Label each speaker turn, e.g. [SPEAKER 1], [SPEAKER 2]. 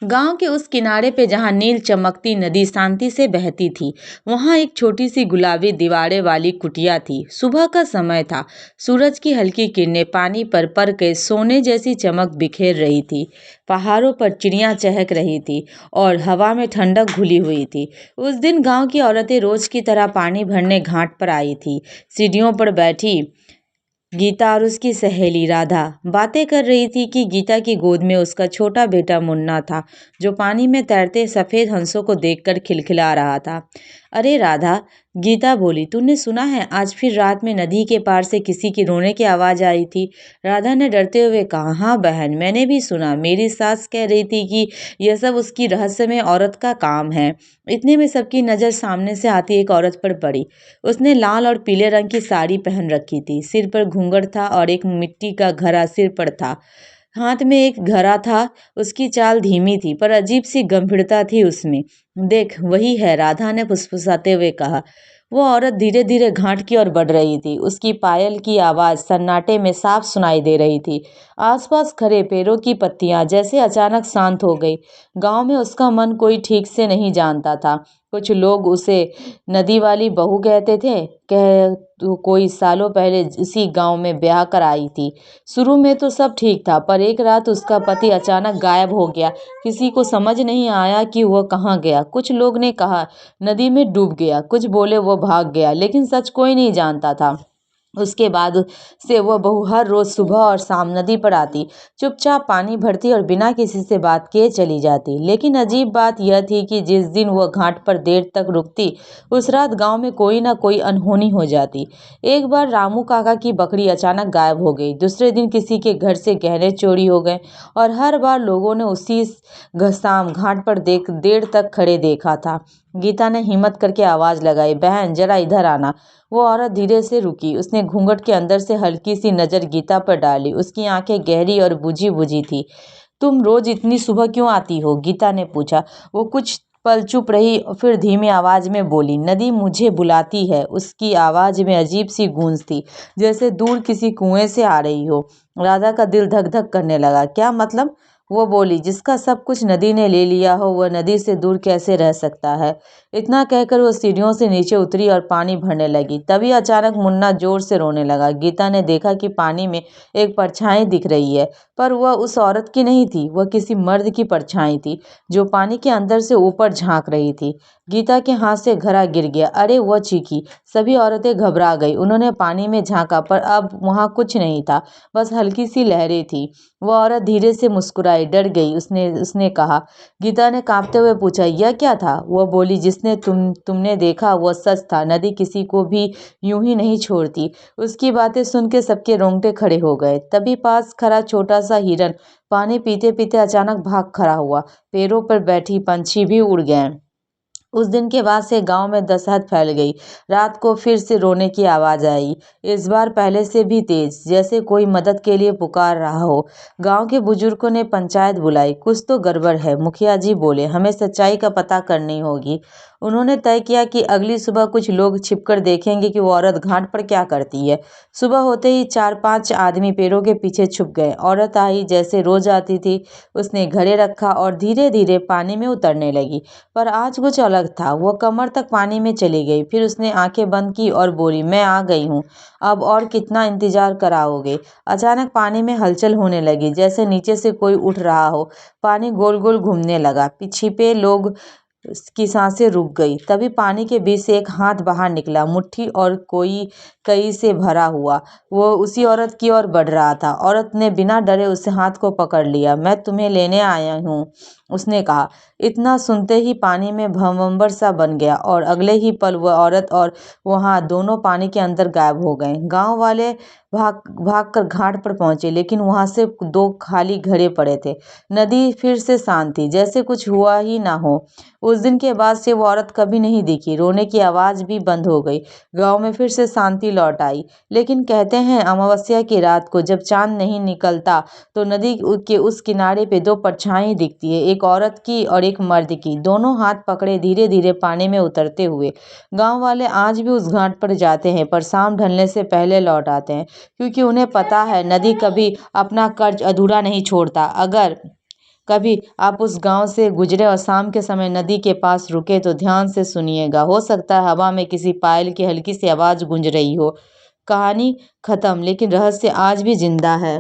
[SPEAKER 1] गांव के उस किनारे पे जहां नील चमकती नदी शांति से बहती थी, वहां एक छोटी सी गुलाबी दीवारें वाली कुटिया थी। सुबह का समय था। सूरज की हल्की किरणें पानी पर पड़ के सोने जैसी चमक बिखेर रही थी। पहाड़ों पर चिड़ियां चहक रही थी और हवा में ठंडक घुली हुई थी। उस दिन गांव की औरतें रोज की तरह पानी भरने घाट पर आई थी। सीढ़ियों पर बैठी गीता और उसकी सहेली राधा बातें कर रही थी कि गीता की गोद में उसका छोटा बेटा मुन्ना था, जो पानी में तैरते सफेद हंसों को देखकर खिलखिला रहा था। अरे राधा, गीता बोली, तूने सुना है आज फिर रात में नदी के पार से किसी की रोने की आवाज आई थी? राधा ने डरते हुए कहा, हाँ बहन, मैंने भी सुना। मेरी सास कह रही थी कि यह सब उसकी रहस्यमय औरत का काम है। इतने में सबकी नजर सामने से आती एक औरत पर पड़ी। उसने लाल और पीले रंग की साड़ी पहन रखी थी, सिर पर घूंघट था और एक मिट्टी का घड़ा सिर पर था। हाथ में एक घड़ा था। उसकी चाल धीमी थी पर अजीब सी गंभीरता थी उसमें। देख, वही है, राधा ने फुसफुसाते हुए कहा। वो औरत धीरे धीरे घाट की ओर बढ़ रही थी। उसकी पायल की आवाज सन्नाटे में साफ सुनाई दे रही थी। आसपास खड़े पेड़ों की पत्तियां जैसे अचानक शांत हो गई। गांव में उसका मन कोई ठीक से नहीं जानता था। कुछ लोग उसे नदी वाली बहू कहते थे, कह तो कोई सालों पहले इसी गांव में ब्याह कर आई थी। शुरू में तो सब ठीक था, पर एक रात उसका पति अचानक गायब हो गया। किसी को समझ नहीं आया कि वह कहाँ गया। कुछ लोग ने कहा नदी में डूब गया, कुछ बोले वो भाग गया, लेकिन सच कोई नहीं जानता था। उसके बाद से वह बहू हर रोज सुबह और शाम नदी पर आती, चुपचाप पानी भरती और बिना किसी से बात किए चली जाती। लेकिन अजीब बात यह थी कि जिस दिन वह घाट पर देर तक रुकती, उस रात गांव में कोई ना कोई अनहोनी हो जाती। एक बार रामू काका की बकरी अचानक गायब हो गई। दूसरे दिन किसी के घर से गहने चोरी हो गए और हर बार लोगों ने उसी शाम घाट पर देर तक खड़े देखा था। गीता ने हिम्मत करके आवाज लगाई, बहन जरा इधर आना। वो औरत धीरे से रुकी। उसने घूंघट के अंदर से हल्की सी नजर गीता पर डाली। उसकी आंखें गहरी और बुझी बुझी थी। तुम रोज इतनी सुबह क्यों आती हो? गीता ने पूछा। वो कुछ पल चुप रही और फिर धीमी आवाज में बोली, नदी मुझे बुलाती है। उसकी आवाज में अजीब सी गूंज थी, जैसे दूर किसी कुएं से आ रही हो। राधा का दिल धक धक करने लगा। क्या मतलब? वो बोली, जिसका सब कुछ नदी ने ले लिया हो, वह नदी से दूर कैसे रह सकता है? इतना कहकर वो सीढ़ियों से नीचे उतरी और पानी भरने लगी। तभी अचानक मुन्ना जोर से रोने लगा। गीता ने देखा कि पानी में एक परछाई दिख रही है, पर वह उस औरत की नहीं थी। वह किसी मर्द की परछाई थी, जो पानी के अंदर से ऊपर झांक रही थी। गीता के हाथ से घड़ा गिर गया। अरे, वह चीखी। सभी औरतें घबरा गई। उन्होंने पानी में झांका, पर अब वहां कुछ नहीं था, बस हल्की सी लहरें थी। वह औरत धीरे से मुस्कुराई। डर गई, उसने उसने कहा। गीता ने कांपते हुए पूछा, यह क्या था? वह बोली, जिसने तुमने देखा वह सच था। नदी किसी को भी यूं ही नहीं छोड़ती। उसकी बातें सुन के सबके रोंगटे खड़े हो गए। तभी पास खड़ा छोटा सा हिरन पानी पीते पीते अचानक भाग खड़ा हुआ। पेड़ों पर बैठी पंछी भी उड़ गए। उस दिन के बाद से गांव में दहशत फैल गई। रात को फिर से रोने की आवाज आई, इस बार पहले से भी तेज, जैसे कोई मदद के लिए पुकार रहा हो। गांव के बुजुर्गों ने पंचायत बुलाई। कुछ तो गड़बड़ है, मुखिया जी बोले, हमें सच्चाई का पता करनी होगी। उन्होंने तय किया कि अगली सुबह कुछ लोग छिपकर देखेंगे कि वो औरत घाट पर क्या करती है। सुबह होते ही 4-5 आदमी पेड़ों के पीछे छुप गए। औरत आई, जैसे रोज आती थी। उसने घड़े रखा और धीरे धीरे पानी में उतरने लगी। पर आज कुछ अलग था। वह कमर तक पानी में चली गई। फिर उसने आंखें बंद की और बोली, मैं आ गई हूँ, अब और कितना इंतजार कराओगे? अचानक पानी में हलचल होने लगी, जैसे नीचे से कोई उठ रहा हो। पानी गोल गोल घूमने लगा। छिपे लोग की सांसें रुक गई। तभी पानी के बीच से एक हाथ बाहर निकला, मुट्ठी और कोई कई से भरा हुआ। वो उसी औरत की ओर बढ़ रहा था। औरत ने बिना डरे उस हाथ को पकड़ लिया। मैं तुम्हें लेने आया हूँ, उसने कहा। इतना सुनते ही पानी में भंवर सा बन गया और अगले ही पल वह औरत और वहां दोनों पानी के अंदर गायब हो गए। गांव वाले भाग भाग कर घाट पर पहुंचे, लेकिन वहां सिर्फ 2 खाली घड़े पड़े थे। नदी फिर से शांत थी, जैसे कुछ हुआ ही ना हो। उस दिन के बाद से वो औरत कभी नहीं दिखी। रोने की आवाज भी बंद हो गई। गांव में फिर से शांति लौट आई। लेकिन कहते हैं अमावस्या की रात को जब चांद नहीं निकलता, तो नदी के उस किनारे पे 2 परछाई दिखती है, एक औरत की और एक मर्द की, दोनों हाथ पकड़े धीरे धीरे पानी में उतरते हुए। गांव वाले आज भी उस घाट पर जाते हैं, पर शाम ढलने से पहले लौट आते हैं, क्योंकि उन्हें पता है नदी कभी अपना कर्ज अधूरा नहीं छोड़ता। अगर कभी आप उस गांव से गुजरे और शाम के समय नदी के पास रुके तो ध्यान से सुनिएगा, हो सकता है हवा में किसी पायल की हल्की सी आवाज़ गूंज रही हो। कहानी खत्म, लेकिन रहस्य आज भी जिंदा है।